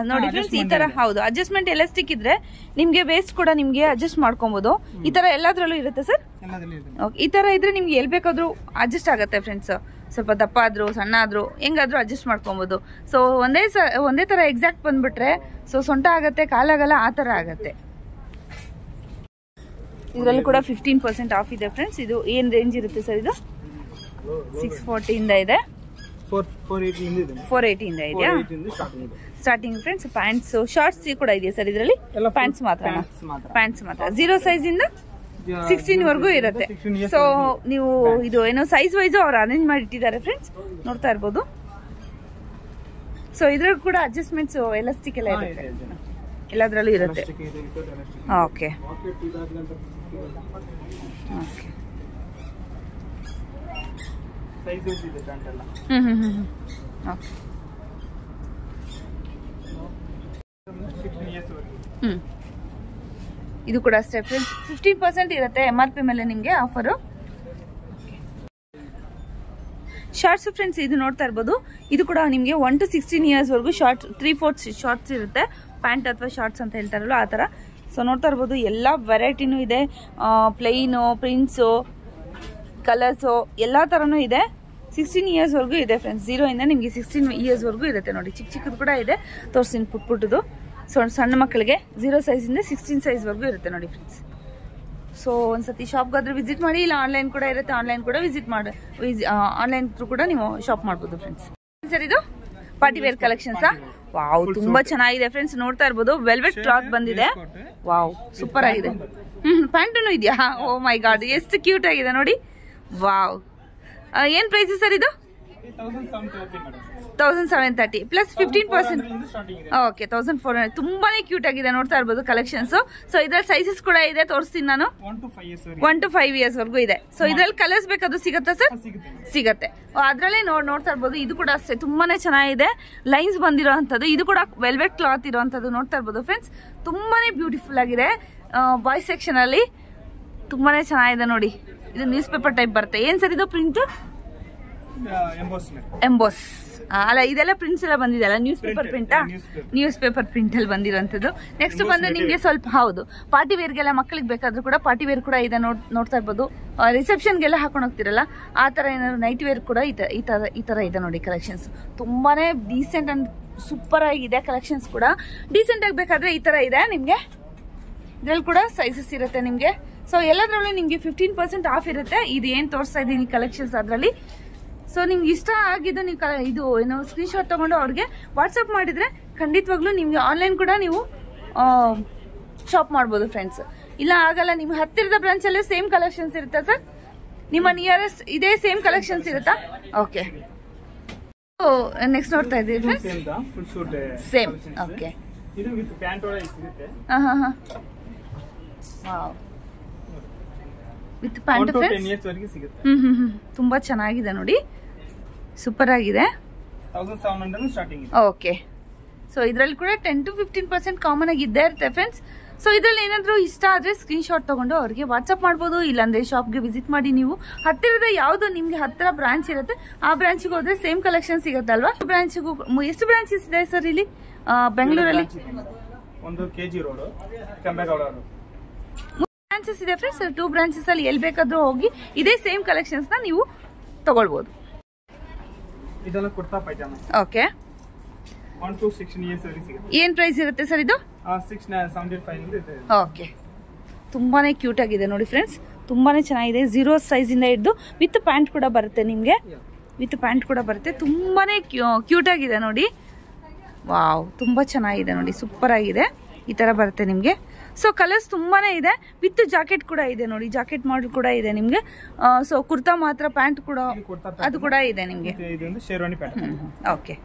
ನೋಡಿ ಫ್ರೆಂಡ್ಸ್. ಈ ತರ ಹೌದು, ಅಡ್ಜಸ್ಟ್ಮೆಂಟ್ ಎಲಾಸ್ಟಿಕ್ ಇದ್ರೆ ನಿಮ್ಗೆ ವೇಸ್ಟ್ ಕೂಡ ನಿಮ್ಗೆ ಅಡ್ಜಸ್ಟ್ ಮಾಡ್ಕೊಬಹುದು. ಈ ತರ ಎಲ್ಲದ್ರಲ್ಲೂ ಇರುತ್ತೆ ಸರ್? ಈ ತರ ಇದ್ರೆ ನಿಮ್ಗೆ ಎಲ್ ಬೇಕಾದ್ರೂ ಅಡ್ಜಸ್ಟ್ ಆಗುತ್ತೆ ಫ್ರೆಂಡ್ಸ್. ಸ್ವಲ್ಪ ದಪ್ಪ ಆದ್ರೂ ಸಣ್ಣ ಆದ್ರೂ ಹೆಂಗಾದ್ರೂ ಅಡ್ಜಸ್ಟ್ ಮಾಡ್ಕೊಬಹುದು. ಸೊ ಒಂದೇ ತರ ಎಕ್ಸಾಕ್ಟ್ ಬಂದ್ಬಿಟ್ರೆ ಸೊ ಸೊಂಟ ಆಗತ್ತೆ, ಕಾಲಾಗಲ್ಲ, ಆ ತರ ಆಗತ್ತೆ. ಇದರಲ್ಲಿ ಕೂಡ 15% ಆಫ್ ಇದೆ ಫ್ರೆಂಡ್ಸ್. ಇದು ಏನ್ ರೇಂಜ್ ಇರುತ್ತೆ ಸರ್? ಇದು 640 ಇಂದ ಇದೆ. 480 ಇಂದ ಇದೆಯಾ ಸ್ಟಾರ್ಟಿಂಗ್ ಫ್ರೆಂಡ್ಸ್? ಪ್ಯಾಂಟ್ಸ್, ಶಾರ್ಟ್ಸ್ ಕೂಡ ಇದೆಯಾ ಸರ್ ಇದರಲ್ಲಿ? ಪ್ಯಾಂಟ್ಸ್ ಮಾತ್ರ. ಪ್ಯಾಂಟ್ಸ್ ಮಾತ್ರ 0 ಸೈಜ್ ಇಂದ 16 ವರೆಗೂ ಇರುತ್ತೆ. ಸೊ ನೀವು ಇದು ಏನೋ ಸೈಜ್ ವೈಸ್ ಅವ್ರು ಅರೇಂಜ್ ಮಾಡಿ ಇಟ್ಟಿದ್ದಾರೆ ಫ್ರೆಂಡ್ಸ್, ನೋಡ್ತಾ ಇರ್ಬೋದು. ಸೊ ಇದ್ರಲ್ಲಿ ಕೂಡ ಅಡ್ಜಸ್ಟ್ಮೆಂಟ್ಸ್ ಎಲಾಸ್ಟಿಕ್ ಎಲ್ಲ ಇರುತ್ತೆ, ಎಲ್ಲದ್ರಲ್ಲೂ ಇರುತ್ತೆ. Okay, okay. ಇದು ಕೂಡ ಅಷ್ಟೇ ಫ್ರೆಂಡ್ಸ್. 15% ಇರುತ್ತೆ MRP ಮೇಲೆ ನಿಮ್ಗೆ ಆಫರು. ಶಾರ್ಟ್ಸ್ ಫ್ರೆಂಡ್ಸ್ ಇದು ನೋಡ್ತಾ ಇರ್ಬೋದು. ಇದು ಕೂಡ ನಿಮ್ಗೆ 1 to 16 ಇಯರ್ಸ್ ವರೆಗೂ ಶಾರ್ಟ್ 3/4 ಶಾರ್ಟ್ಸ್ ಇರುತ್ತೆ. ಪ್ಯಾಂಟ್ ಅಥವಾ ಶಾರ್ಟ್ಸ್ ಅಂತ ಹೇಳ್ತಾರಲ್ಲ ಆ ತರ. ಸೊ ನೋಡ್ತಾ ಇರ್ಬೋದು, ಎಲ್ಲ ವೆರೈಟಿನೂ ಇದೆ. ಪ್ಲೈನು, ಪ್ರಿಂಟ್ಸು, ಕಲರ್ಸು ಎಲ್ಲ ತರನೂ ಇದೆ. 16 ಇಯರ್ಸ್ ವರೆಗೂ ಇದೆ ಫ್ರೆಂಡ್ಸ್. 0 ಇಂದ ನಿಮ್ಗೆ 16 ಇಯರ್ಸ್ ವರೆಗೂ ಇರುತ್ತೆ ನೋಡಿ. ಚಿಕ್ಕ ಚಿಕ್ಕದು ಕೂಡ ಇದೆ, ತೋರಿಸ್ತೀನಿ ಪುಟ್ಟದು. ಸಣ್ಣ ಮಕ್ಕಳಿಗೆ 0 ಸೈಜ್ ಇಂದ 16 ಸೈಜ್ ವರೆಗೂ ಇರುತ್ತೆ ನೋಡಿ ಫ್ರೆಂಡ್ಸ್. ಸೊ ಒಂದ್ಸತಿ ಶಾಪ್ಗಾದ್ರೆ ವಿಸಿಟ್ ಮಾಡಿ, ಇಲ್ಲ ಆನ್ಲೈನ್ ಕೂಡ ಇರುತ್ತೆ. ಆನ್ಲೈನ್ ಕೂಡ ವಿಸಿಟ್ ಮಾಡಿ, ಆನ್ಲೈನ್ ಥ್ರೂ ಕೂಡ ನೀವು ಶಾಪ್ ಮಾಡ್ಬೋದು ಫ್ರೆಂಡ್ಸ್. ಸರ್ ಇದು ಪಾರ್ಟಿ ವೇರ್ ಕಲೆಕ್ಷನ್ಸ್. ವಾವ್, ತುಂಬಾ ಚೆನ್ನಾಗಿದೆ ಫ್ರೆಂಡ್ಸ್. ನೋಡ್ತಾ ಇರ್ಬೋದು, ವೆಲ್ವೆಟ್ ಕ್ಲಾತ್ ಬಂದಿದೆ. ವಾವ್, ಸೂಪರ್ ಆಗಿದೆ. ಪ್ಯಾಂಟೂ ಇದೆಯಾ? ಓ ಮೈ ಗಾಡ್, ಎಷ್ಟು ಕ್ಯೂಟ್ ಆಗಿದೆ ನೋಡಿ. ವಾವ್, ಏನ್ ಪ್ರೈಸ್ ಸರ್ ಇದು? 1730 ಪ್ಲಸ್ 15%. ಓಕೆ, 1400. ತುಂಬಾನೇ ಕ್ಯೂಟ್ ಆಗಿದೆ, ನೋಡ್ತಾ ಇರ್ಬೋದು ಕಲೆಕ್ಷನ್ಸ್. ಸೊ ಇದ್ರಲ್ಲಿ ಸೈಜಸ್ ಕೂಡ ಇದೆ, ತೋರಿಸ್ತೀನಿ ನಾನು. 1 to 5 ಇಯರ್ಸ್ ವರೆಗೂ ಇದೆ. ಸೊ ಇದ್ರಲ್ಲಿ ಕಲರ್ಸ್ ಬೇಕಾದ್ರೂ ಸಿಗತ್ತಾ ಸರ್? ಸಿಗತ್ತೆ. ಅದ್ರಲ್ಲೇ ನೋಡ್ತಾ ಇರ್ಬೋದು. ಇದು ಕೂಡ ಅಷ್ಟೇ, ತುಂಬಾನೇ ಚೆನ್ನಾಗಿದೆ. ಲೈನ್ಸ್ ಬಂದಿರೋ ಅಂತದ್ದು. ಇದು ಕೂಡ ವೆಲ್ವೆಟ್ ಕ್ಲಾತ್ ಇರೋಂಥದ್ದು ನೋಡ್ತಾ ಇರ್ಬೋದು ಫ್ರೆಂಡ್ಸ್. ತುಂಬಾನೇ ಬ್ಯೂಟಿಫುಲ್ ಆಗಿದೆ. ಬಾಯ್ಸ್ ಸೆಕ್ಷನ್ ಅಲ್ಲಿ ತುಂಬಾನೇ ಚೆನ್ನಾಗಿದೆ ನೋಡಿ. ಇದು ನ್ಯೂಸ್ ಪೇಪರ್ ಟೈಪ್ ಬರುತ್ತೆ. ಏನ್ ಸರ್ ಇದು ಪ್ರಿಂಟ್? ಎಂಬೋಸ್ ಅಲ್ಲ, ಇದೆಲ್ಲ ಪ್ರಿಂಟ್ಸ್ ಎಲ್ಲ ಬಂದಿದೆಲ್ಲ, ನ್ಯೂಸ್ ಪೇಪರ್ ಪ್ರಿಂಟಾ? ನ್ಯೂಸ್ ಪೇಪರ್ ಪ್ರಿಂಟ್ ಅಲ್ಲಿ ಬಂದಿರೋಂಥದ್ದು. ನೆಕ್ಸ್ಟ್ ಬಂದ್ರೆ ನಿಮ್ಗೆ ಸ್ವಲ್ಪ ಹೌದು ಪಾರ್ಟಿ ವೇರ್ಗೆಲ್ಲ ಮಕ್ಕಳಿಗೆ ಬೇಕಾದ್ರೂ ಕೂಡ ಪಾರ್ಟಿ ವೇರ್ ಕೂಡ ಇದೆ, ನೋಡ್ತಾ ಇರ್ಬೋದು. ರಿಸೆಪ್ಷನ್ಗೆಲ್ಲ ಹಾಕೊಂಡು ಹೋಗ್ತಿರಲ್ಲ ಆ ತರ ಏನಾದ್ರು ನೈಟ್ ವೇರ್ ಕೂಡ ಈ ತರ ಇದೆ ನೋಡಿ. ಕಲೆಕ್ಷನ್ಸ್ ತುಂಬಾನೇ ಡೀಸೆಂಟ್ ಅಂಡ್ ಸೂಪರ್ ಆಗಿದೆ. ಕಲೆಕ್ಷನ್ಸ್ ಕೂಡ ಡೀಸೆಂಟ್ ಆಗಿ ಬೇಕಾದ್ರೆ ಈ ತರ ಇದೆ ನಿಮ್ಗೆ. ಇದ್ರಲ್ಲಿ ಕೂಡ ಸೈಜಸ್ ಇರುತ್ತೆ ನಿಮ್ಗೆ. ಸೊ ಎಲ್ಲದರಲ್ಲೂ ನಿಮ್ಗೆ 15% ಆಫ್ ಇರುತ್ತೆ. ಇದು ಏನ್ ತೋರಿಸ್ತಾ ಇದೀನಿ ಕಲೆಕ್ಷನ್ಸ್ ಅದರಲ್ಲಿ. ಸೊ ನಿಮ್ಗೆ ಇಷ್ಟ ಆಗಿದ್ದು ನೀವು ಇದು ಏನೋ ಸ್ಕ್ರೀನ್ಶಾಟ್ ತಗೊಂಡು ಅವ್ರಿಗೆ ವಾಟ್ಸಪ್ ಮಾಡಿದ್ರೆ ಖಂಡಿತವಾಗ್ಲೂ ನಿಮ್ಗೆ ಆನ್ಲೈನ್ ಕೂಡ ನೀವು ಶಾಪ್ ಮಾಡ್ಬೋದು ಫ್ರೆಂಡ್ಸ್. ಇಲ್ಲ ಆಗಲ್ಲ, ನಿಮ್ಮ ಹತ್ತಿರದ ಬ್ರಾಂಚ್ ಅಲ್ಲೇ ಸೇಮ್ ಕಲೆಕ್ಷನ್ಸ್ ಇರುತ್ತಾ ಸರ್? ನಿಮ್ಮ ನಿಯರೆಸ್ಟ್ ಇದೇ ಸೇಮ್ ಕಲೆಕ್ಷನ್ಸ್ ಇರುತ್ತಾ? ಓಕೆ, ನೆಕ್ಸ್ಟ್ ನೋಡ್ತಾ ಇದ್ದೀವಿ friends. Same okay. With pant friends. ತುಂಬಾ ಚೆನ್ನಾಗಿದೆ ನೋಡಿ, ಸೂಪರ್ ಆಗಿದೆ. ಓಕೆ, ಸೊ ಇದರಲ್ಲಿ ಕೂಡ 10 to 15% ಕಾಮನ್ ಆಗಿ ಇದ್ದೇ ಇರುತ್ತೆ ಫ್ರೆಂಡ್ಸ್. ಸೊ ಇದರಲ್ಲಿ ಏನಾದರೂ ಇಷ್ಟ ಆದರೆ ಸ್ಕ್ರೀನ್ಶಾಟ್ ತಗೊಂಡು ಅವ್ರಿಗೆ ವಾಟ್ಸಪ್ ಮಾಡ್ಬೋದು. ಇಲ್ಲಾಂದ್ರೆ ಶಾಪ್ಗೆ ವಿಸಿಟ್ ಮಾಡಿ ನೀವು ಹತ್ತಿರದ ಯಾವುದು ನಿಮ್ಗೆ ಹತ್ತಿರ ಬ್ರಾಂಚ್ ಇರುತ್ತೆ ಆ ಬ್ರಾಂಚ್ಗೆ ಹೋದ್ರೆ ಸೇಮ್ ಕಲೆಕ್ಷನ್ ಸಿಗುತ್ತೆ ಅಲ್ವಾ? ಬ್ರಾಂಚ್ಗೂ ಎಷ್ಟು ಬ್ರಾಂಚಸ್ ಇದೆ ಸರ್ ಇಲ್ಲಿ ಬೆಂಗಳೂರಲ್ಲಿ? ಒಂದು KG road, Kempegowda road branches ಇದೆ ಫ್ರೆಂಡ್ಸ್. 2 ಬ್ರಾಂಚಸ್ ಅಲ್ಲಿ ಎಲ್ಲಿ ಬೇಕಾದ್ರೂ ಹೋಗಿ ಇದೇ ಸೇಮ್ ಕಲೆಕ್ಷನ್ಸ್ ನ ನೀವು ತಗೊಳ್ಬಹುದು. ಇದೆಲ್ಲ kurta pyjama. Okay, 1 to 16 years ವರೆಗೆ ಸಿಗುತ್ತೆ. ಏನ್ ಪ್ರೈಸ್ ಇರುತ್ತೆ ಸರ್ ಇದು? 675 ಇದೆ. ಓಕೆ, ತುಂಬಾನೇ ಕ್ಯೂಟ್ ಆಗಿದೆ ನೋಡಿ ಫ್ರೆಂಡ್ಸ್, ತುಂಬಾನೇ ಚೆನ್ನಾಗಿದೆ. 0 ಸೈಜ್ ಇಂದ ಹಿಡಿದು ವಿತ್ ಪ್ಯಾಂಟ್ ಕೂಡ ಬರುತ್ತೆ ನಿಮ್ಗೆ. ವಿತ್ ಪ್ಯಾಂಟ್ ಕೂಡ ಬರುತ್ತೆ. ತುಂಬಾನೇ ಕ್ಯೂಟ್ ಆಗಿದೆ ನೋಡಿ. ವಾವ್, ತುಂಬಾ ಚೆನ್ನಾಗಿದೆ ನೋಡಿ, ಸೂಪರ್ ಆಗಿದೆ. ಈ ತರ ಬರುತ್ತೆ ನಿಮ್ಗೆ. ಸೊ ಕಲರ್ಸ್ ತುಂಬಾನೇ ಇದೆ. ವಿತ್ ಜಾಕೆಟ್ ಕೂಡ ಇದೆ ನೋಡಿ, ಜಾಕೆಟ್ ಮಾಡೆಲ್ ಕೂಡ ಇದೆ ನಿಮ್ಗೆ. ಸೊ ಕುರ್ತಾ ಮಾತ್ರ, ಪ್ಯಾಂಟ್ ಕೂಡ ಅದು ಕೂಡ ಇದೆ ನಿಮ್ಗೆ. ಓಕೆ,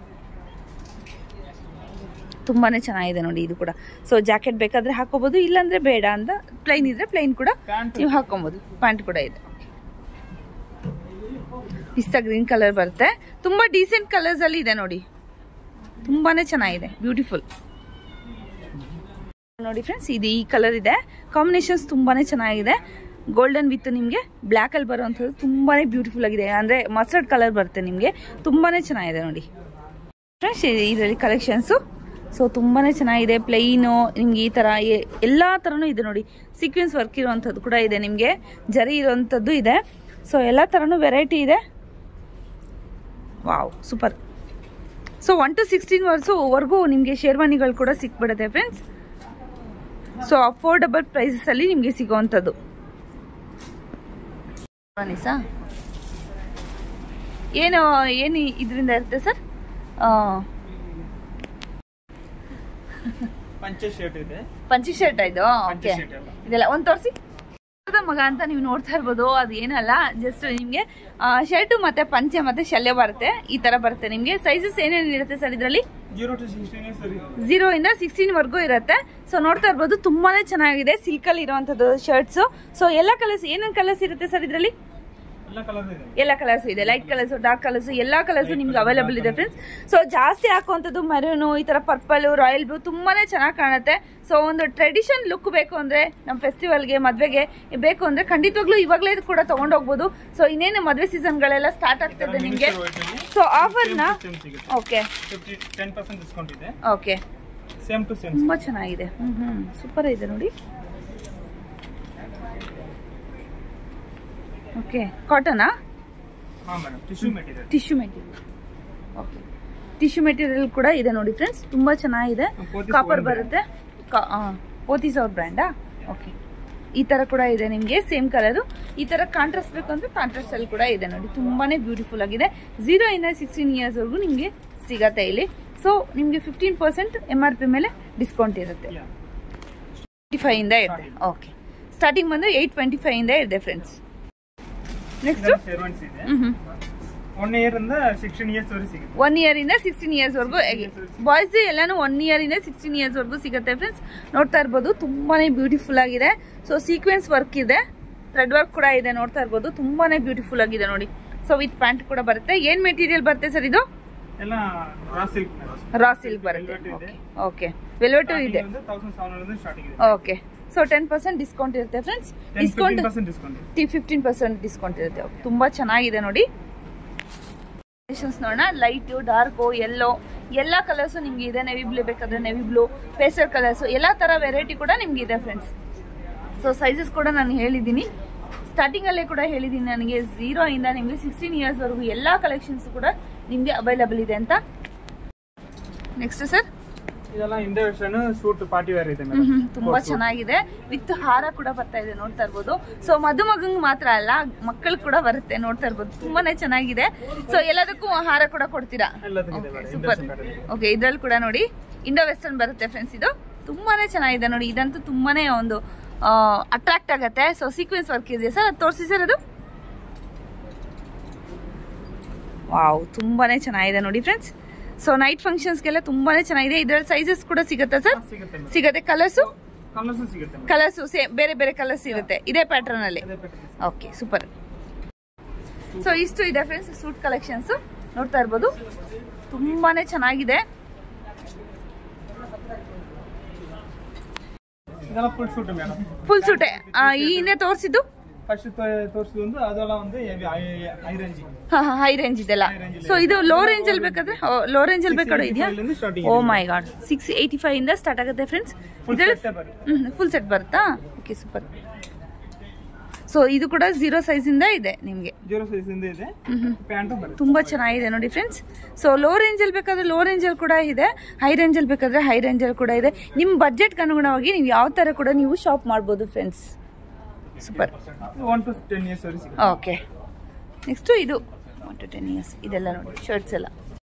ತುಂಬಾನೇ ಚೆನ್ನಾಗಿದೆ ನೋಡಿ ಇದು ಕೂಡ. ಸೊ ಜಾಕೆಟ್ ಬೇಕಾದ್ರೆ ಹಾಕೋಬಹುದು, ಇಲ್ಲಾಂದ್ರೆ ಬೇಡ ಅಂತ ಪ್ಲೈನ್ ಇದ್ರೆ ಪ್ಲೈನ್ ಕೂಡ ನೀವು ಹಾಕೊಬಹುದು. ಪ್ಯಾಂಟ್ ಕೂಡ ಇದೆ. ಪಿಸ್ತಾ ಗ್ರೀನ್ ಕಲರ್ ಬರುತ್ತೆ. ತುಂಬಾ ಡೀಸೆಂಟ್ ಕಲರ್ಸ್ ಅಲ್ಲಿ ಇದೆ ನೋಡಿ, ತುಂಬಾನೇ ಚೆನ್ನಾಗಿದೆ, ಬ್ಯೂಟಿಫುಲ್ ನೋಡಿ ಫ್ರೆಂಡ್ಸ್. ಇದು ಈ ಕಲರ್ ಇದೆ, ಕಾಂಬಿನೇಷನ್ಸ್ ತುಂಬಾನೇ ಚೆನ್ನಾಗಿದೆ. ಗೋಲ್ಡನ್ ವಿತ್ ನಿಮ್ಗೆ ಬ್ಲಾಕ್ ಅಲ್ಲಿ ಬರುವಂತದ್ದು ತುಂಬಾನೇ ಬ್ಯೂಟಿಫುಲ್ ಆಗಿದೆ. ಅಂದ್ರೆ ಮಸ್ಟರ್ಡ್ ಕಲರ್ ಬರುತ್ತೆ ನಿಮ್ಗೆ, ತುಂಬಾನೇ ಚೆನ್ನಾಗಿದೆ ನೋಡಿ ಫ್ರೆಂಡ್ಸ್ ಇದರಲ್ಲಿ ಕಲೆಕ್ಷನ್ಸ್. ಸೊ ತುಂಬಾನೇ ಚೆನ್ನಾಗಿದೆ. ಪ್ಲೈನು ನಿಮ್ಗೆ ಈ ತರ ಎಲ್ಲಾ ತರನು ಇದೆ ನೋಡಿ. ಸೀಕ್ವೆನ್ಸ್ ವರ್ಕ್ ಇರುವಂತದ್ದು ಕೂಡ ಇದೆ ನಿಮ್ಗೆ, ಜರಿ ಇರುವಂತದ್ದು ಇದೆ. ಸೊ ಎಲ್ಲಾ ತರನು ವೆರೈಟಿ ಇದೆ. Wow, super. ಸೊ 1 to 16 ವರೆಗೂ ನಿಮ್ಗೆ ಶೇರ್ವಾನಿಗಳು ಕೂಡ ಸಿಕ್ಬಿಡುತ್ತೆ ಫ್ರೆಂಡ್ಸ್. ಸೊ ಅಫೋರ್ಡಬಲ್ ಪ್ರೈಸಸ್ ಅಲ್ಲಿ ನಿಮ್ಗೆ ಸಿಗುವಂತದ್ದು. ಏನು ಇದರಿಂದ ಇರುತ್ತೆ ಸರ್? ಪಂಚೆ ಶರ್ಟ್ ಇದು. ಓಕೆ, ಇದೆಲ್ಲ ಒಂದ್ ತೋರಿಸಿ. ಮಗ ಅಂತ ನೀವು ನೋಡ್ತಾ ಇರ್ಬೋದು, ಅದು ಏನಲ್ಲ, ಜಸ್ಟ್ ನಿಮ್ಗೆ ಶರ್ಟ್ ಮತ್ತೆ ಪಂಚೆ ಮತ್ತೆ ಶಲ್ಯ ಬರುತ್ತೆ. ಈ ತರ ಬರುತ್ತೆ ನಿಮ್ಗೆ. ಸೈಜಸ್ ಏನೇನು ಇರುತ್ತೆ ಸರ್ ಇದರಲ್ಲಿ? 0 ಇಂದ 16 ವರೆಗೂ ಇರುತ್ತೆ. ಸೊ ನೋಡ್ತಾ ಇರ್ಬೋದು, ತುಂಬಾನೇ ಚೆನ್ನಾಗಿದೆ. ಸಿಲ್ಕ್ ಅಲ್ಲಿ ಇರುವಂತದ್ದು ಶರ್ಟ್ಸ್. ಸೊ ಎಲ್ಲ ಕಲರ್ಸ್, ಏನೇನು ಕಲರ್ಸ್ ಇರುತ್ತೆ ಸರ್ ಇದರಲ್ಲಿ? ಎಲ್ಲ ಕಲರ್ಸ್ ಇದೆ. ಲೈಟ್ ಕಲರ್ಸ್, ಡಾರ್ಕ್ ಕಲರ್ಸ್, ಎಲ್ಲಾ ಕಲರ್ಸ್ ನಿಮ್ಗೆ ಅವೈಲೇಬಲ್ ಇದೆ ಫ್ರೆಂಡ್ಸ್. ಸೊ ಜಾಸ್ತಿ ಹಾಕುವಂಥದ್ದು ಮೆರೂನು, ಈ ತರ ಪರ್ಪಲ್, ರಾಯಲ್ ಬ್ಲೂ ತುಂಬಾನೇ ಚೆನ್ನಾಗಿ ಕಾಣುತ್ತೆ. ಸೊ ಒಂದು ಟ್ರೆಡಿಷನ್ ಲುಕ್ ಬೇಕು ಅಂದ್ರೆ, ನಮ್ಮ ಫೆಸ್ಟಿವಲ್ಗೆ, ಮದ್ವೆಗೆ ಬೇಕು ಅಂದ್ರೆ ಖಂಡಿತವಾಗ್ಲೂ ಇವಾಗಲೇ ಕೂಡ ತಗೊಂಡೋಗ್ಬೋದು. ಸೊ ಇನ್ನೇನು ಮದ್ವೆ ಸೀಸನ್ ಗಳೆಲ್ಲ ಸ್ಟಾರ್ಟ್ ಆಗ್ತದೆ ನಿಮ್ಗೆ. ಸೊ ಆಫರ್ನ ಓಕೆ 10% ಡಿಸ್ಕೌಂಟ್ ಇದೆ. ಓಕೆ, ಸೇಮ್ ಟು ಸೇಮ್, ತುಂಬಾ ಚೆನ್ನಾಗಿದೆ. ಸೂಪರ್ ಇದೆ ನೋಡಿ. ಓಕೆ, ಕಾಟನಾ? Tissue material. Okay, tissue material ಕೂಡ ಇದೆ ನೋಡಿ ಫ್ರೆಂಡ್ಸ್, ತುಂಬಾ ಚೆನ್ನಾಗಿದೆ. ಕಾಪರ್ ಬರುತ್ತೆ. ಪೋತೀಸ್ ಅವ್ರ ಬ್ರ್ಯಾಂಡಾ? ಓಕೆ, ಈ ತರ ಕೂಡ ಇದೆ ನಿಮ್ಗೆ. Same colour. ಈ ತರ ಕಾಂಟ್ರಾಸ್ಟ್ ಬೇಕು ಅಂದ್ರೆ ಕಾಂಟ್ರಾಸ್ಟ್ ಅಲ್ಲಿ ಕೂಡ ಇದೆ ನೋಡಿ. ತುಂಬಾನೇ ಬ್ಯೂಟಿಫುಲ್ ಆಗಿದೆ. 0 ಇಂದ 16 ಇಯರ್ಸ್ ವರೆಗೂ ನಿಮ್ಗೆ ಸಿಗತ್ತೆ ಇಲ್ಲಿ. ಸೊ ನಿಮ್ಗೆ 15% MRP ಮೇಲೆ ಡಿಸ್ಕೌಂಟ್ ಇರುತ್ತೆ. 25 ಇಂದ ಇದೆ. ಓಕೆ, ಸ್ಟಾರ್ಟಿಂಗ್ ಬಂದು 825 ಇಂದ ಇದೆ ಫ್ರೆಂಡ್ಸ್. ನೆಕ್ಸ್ಟ್ 1 ಇಯರ್ ಇಂದ 16 ಇಯರ್ಸ್ ವರೆಗೂ ಸಿಗುತ್ತೆ. 1 ಇಯರ್ ಇಂದ 16 ಇಯರ್ಸ್ ವರೆಗೂ ಬಾಯ್ಸ್ ಎಲ್ಲಾನು 1 ಇಯರ್ ಇಂದ 16 ಇಯರ್ಸ್ ವರೆಗೂ ಸಿಗುತ್ತೆ ಫ್ರೆಂಡ್ಸ್. ನೋಡ್ತಾ ಇರ್ಬೋದು, ತುಂಬಾನೇ ಬ್ಯೂಟಿಫುಲ್ ಆಗಿದೆ. ಸೊ ಸೀಕ್ವೆನ್ಸ್ ವರ್ಕ್ ಇದೆ, ಥ್ರೆಡ್ ವರ್ಕ್ ಕೂಡ ಇದೆ. ನೋಡ್ತಾ ಇರ್ಬೋದು, ತುಂಬಾನೇ ಬ್ಯೂಟಿಫುಲ್ ಆಗಿದೆ ನೋಡಿ. ಸೊ ವಿತ್ ಪ್ಯಾಂಟ್ ಕೂಡ ಬರುತ್ತೆ. ಏನ್ ಮೆಟೀರಿಯಲ್ ಬರುತ್ತೆ ಸರ್ ಇದು? ಎಲ್ಲ ರಾ ಸಿಲ್ಕ್ ಬರುತ್ತೆ. ಓಕೆ, ವೆಲ್ವೆಟ್ ಇದೆ. 1700 ಸ್ಟಾರ್ಟಿಂಗ್ ಇದೆ. ಓಕೆ, ಸೊ 10% ಡಿಸ್ಕೌಂಟ್ ಇರುತ್ತೆ ಫ್ರೆಂಡ್ಸ್. ಡಿಸ್ಕೌಂಟ್ 15% ಡಿಸ್ಕೌಂಟ್ ಇರುತ್ತೆ. ತುಂಬಾ ಚೆನ್ನಾಗಿದೆ ನೋಡಿ. ನೋಡೋಣ. ಲೈಟು, ಡಾರ್ಕು, ಯೆಲ್ಲೋ ಎಲ್ಲ ಕಲರ್ಸು ನಿಮ್ಗೆ ಇದೆ. ನೆವಿ ಬ್ಲೂ ಬೇಕಾದ್ರೆ ನೆವಿ ಬ್ಲೂ, ಪೇಸ್ಟಲ್ ಕಲರ್ಸು ಎಲ್ಲ ಥರ ವೆರೈಟಿ ಕೂಡ ನಿಮ್ಗೆ ಇದೆ ಫ್ರೆಂಡ್ಸ್. ಸೊ ಸೈಜಸ್ ಕೂಡ ನಾನು ಹೇಳಿದ್ದೀನಿ, ಸ್ಟಾರ್ಟಿಂಗಲ್ಲೇ ಕೂಡ ಹೇಳಿದ್ದೀನಿ, ನನಗೆ 0 ಇಂದ ನಿಮಗೆ 16 ಇಯರ್ಸ್ವರೆಗೂ ಎಲ್ಲ ಕಲೆಕ್ಷನ್ಸ್ ಕೂಡ ನಿಮಗೆ ಅವೈಲಬಲ್ ಇದೆ ಅಂತ. ನೆಕ್ಸ್ಟ್ ಸರ್, ಇದೆಲ್ಲ ಹಿಂದೆ ವೆಸ್ಟರ್ನ್ ಸೂಟ್ ಪಾರ್ಟಿ ವೇರ್ ಇದೆ. ತುಂಬಾ ಚೆನ್ನಾಗಿದೆ, ವಿತ್ ಹಾರ ಕೂಡ ಬರ್ತಾ ಇದೆ, ನೋಡ್ತಾ ಇರ್ಬೋದು. ಸೊ ಮದುಮಗಂಗ್ ಮಾತ್ರ ಅಲ್ಲ, ಮಕ್ಕಳು ಕೂಡ ಬರುತ್ತೆ, ನೋಡ್ತಾ ಇರ್ಬೋದು. ತುಂಬಾನೇ ಚೆನ್ನಾಗಿದೆ. ಸೊ ಎಲ್ಲದಕ್ಕೂ ಹಾರ ಕೂಡ ಕೊಡ್ತೀರಾ? ಸೂಪರ್. ಓಕೆ, ಇದ್ರಲ್ಲಿ ಕೂಡ ನೋಡಿ ಇಂಡೋ ವೆಸ್ಟರ್ನ್ ಬರುತ್ತೆ ಫ್ರೆಂಡ್ಸ್. ಇದು ತುಂಬಾನೇ ಚೆನ್ನಾಗಿದೆ ನೋಡಿ. ಇದಂತೂ ತುಂಬಾನೇ ಒಂದು ಅಟ್ರಾಕ್ಟ್ ಆಗತ್ತೆ. ಸೊ ಸೀಕ್ವೆನ್ಸ್ ವರ್ಕ್ ಇದೆ ಸರ್, ಅದು ತೋರಿಸಿ ಸರ್. ಅದು ವಾವ್, ತುಂಬಾನೇ ಚೆನ್ನಾಗಿದೆ ನೋಡಿ ಫ್ರೆಂಡ್ಸ್. ಸೊ ನೈಟ್ ಫಂಕ್ಷನ್ಸ್ಗೆಲ್ಲ ತುಂಬಾನೇ ಚೆನ್ನಾಗಿದೆ. ಇದರಲ್ಲಿ ಸೈಜಸ್ ಕೂಡ ಸಿಗುತ್ತಾ ಸರ್? ಸಿಗುತ್ತೆ. ಕಲರ್ಸು ಸೇಮ್ ಬೇರೆ ಬೇರೆ ಕಲರ್ಸ್ ಇರುತ್ತೆ ಇದೇ ಪ್ಯಾಟರ್ನ್ ಅಲ್ಲಿ. Okay, super. ಸೊ ಇಷ್ಟು ಇದೆ ಫ್ರೆಂಡ್ಸ್ ಸೂಟ್ ಕಲೆಕ್ಷನ್ಸ್, ನೋಡ್ತಾ ಇರ್ಬೋದು. ತುಂಬಾನೇ ಚೆನ್ನಾಗಿದೆ. ಫುಲ್ ಸೂಟೆ. ಈ ಹಿಂದೆ ತೋರಿಸಿದ್ದು ಹೈ ರೇಂಜ್ ಇದೆಲ್ಲ. ಸೊ ಇದು ಲೋ ರೇಂಜ್ ಅಲ್ಲಿ ಬೇಕಾದ್ರೆ ಲೋ ರೇಂಜ್ ಅಲ್ಲಿ ಬೇಕಾದ್ರೆ ಇದೆಯಾ? ಓ ಮೈ ಗಾಡ್, 685 ಇಂದ ಸ್ಟಾರ್ಟ್ ಆಗುತ್ತೆ ಫ್ರೆಂಡ್ಸ್. ಫುಲ್ ಸೆಟ್ ಬರುತ್ತಾ? Okay, super. ಸೊ ಇದು ಕೂಡ 0 ಸೈಜ್ ಇಂದ ಇದೆ ನಿಮ್ಗೆ. ತುಂಬಾ ಚೆನ್ನಾಗಿದೆ ನೋಡಿ ಫ್ರೆಂಡ್ಸ್. ಸೊ ಲೋ ರೇಂಜ್ ಅಲ್ಲಿ ಬೇಕಾದ್ರೆ ಲೋ ರೇಂಜ್ ಅಲ್ಲಿ ಕೂಡ ಇದೆ, ಹೈ ರೇಂಜ್ ಅಲ್ಲಿ ಬೇಕಾದ್ರೆ ಹೈ ರೇಂಜ್ ಅಲ್ಲಿ ಕೂಡ ಇದೆ. ನಿಮ್ ಬಜೆಟ್ ಅನುಗುಣವಾಗಿ ನೀವು ಯಾವ ತರ ಕೂಡ ನೀವು ಶಾಪ್ ಮಾಡಬಹುದು friends. Super. 1 to 10 years. Okay, next ಇದು 1 to 10 years ಇದೆಲ್ಲ ನೋಡಿ ಶರ್ಟ್ಸ್ ಎಲ್ಲ